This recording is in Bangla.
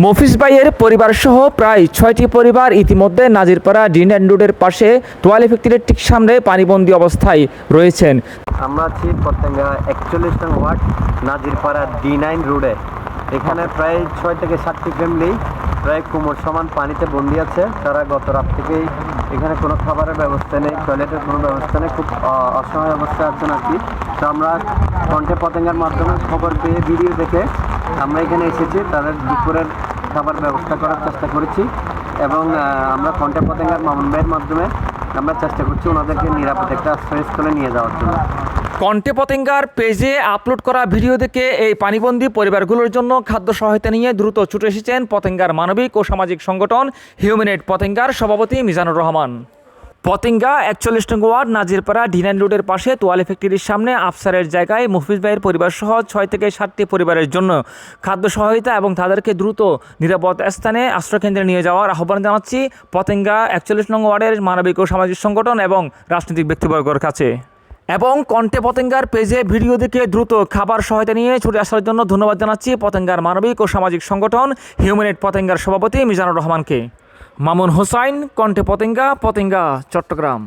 মফিজ ভাইয়ের পরিবার সহ প্রায় 6টি পরিবার ইতিমধ্যে নাজিরপাড়া ডিন রোডের পাশে তোয়ালে ফ্যাক্টরির ঠিক সামনে পানিবন্দী অবস্থায় রয়েছেন। আমরা আছি পতেঙ্গা 41 নং ওয়ার্ড নাজিরপাড়া D9 রোডে। এখানে প্রায় 6 থেকে 7টি ফ্যামিলি প্রায় কোমর সমান পানিতে বন্দি আছে। তারা গত রাত থেকেই এখানে কোনো খাবারের ব্যবস্থা নেই, টয়লেটের কোনো ব্যবস্থা নেই, খুব অসহায় অবস্থায় আছেন আর কি। তো আমরা কণ্ঠে পতেঙ্গার মাধ্যমে খবর পেয়ে ভিডিও দেখে আমরা এখানে এসেছি, তাদের দুপুরের খাবার ব্যবস্থা করার চেষ্টা করেছি এবং আমরা কণ্ঠে পতেঙ্গার মামুন ভাইয়ের মাধ্যমে আমরা চেষ্টা করছি ওনাদেরকে নিরাপদ একটা আশ্রয়স্থলে নিয়ে যাওয়ার জন্য। কণ্ঠে পতেঙ্গার পেজে আপলোড করা ভিডিও দেখে এই পানিবন্দী পরিবারগুলোর জন্য খাদ্য সহায়তা নিয়ে দ্রুত ছুটে এসেছেন পতেঙ্গার মানবিক ও সামাজিক সংগঠন হিউম্যান এইড পতেঙ্গার সভাপতি মিজানুর রহমান। পতেঙ্গা 41 নং ওয়ার্ড নাজিরপাড়া D9 রোডের পাশে তোয়ালে ফ্যাক্টরির সামনে আফসারের জায়গায় মফিজ ভাইয়ের পরিবার সহ 6 থেকে 7টি পরিবারের জন্য খাদ্য সহায়তা এবং তাদেরকে দ্রুত নিরাপদ স্থানে আশ্রয়কেন্দ্রে নিয়ে যাওয়ার আহ্বান জানাচ্ছি পতেঙ্গা 41 নং ওয়ার্ডের মানবিক ও সামাজিক সংগঠন এবং রাজনৈতিক ব্যক্তিবর্গের কাছে। এবং কণ্ঠে পতেঙ্গার পেজে ভিডিও দেখে দ্রুত খাবার সহায়তা নিয়ে ছুটে আসার জন্য ধন্যবাদ জানাচ্ছি পতেঙ্গার মানবিক ও সামাজিক সংগঠন হিউম্যান এইড পতেঙ্গার সভাপতি মিজানুর রহমানকে। মামুন হোসাইন, কণ্ঠে পতেঙ্গা, পতেঙ্গা, চট্টগ্রাম।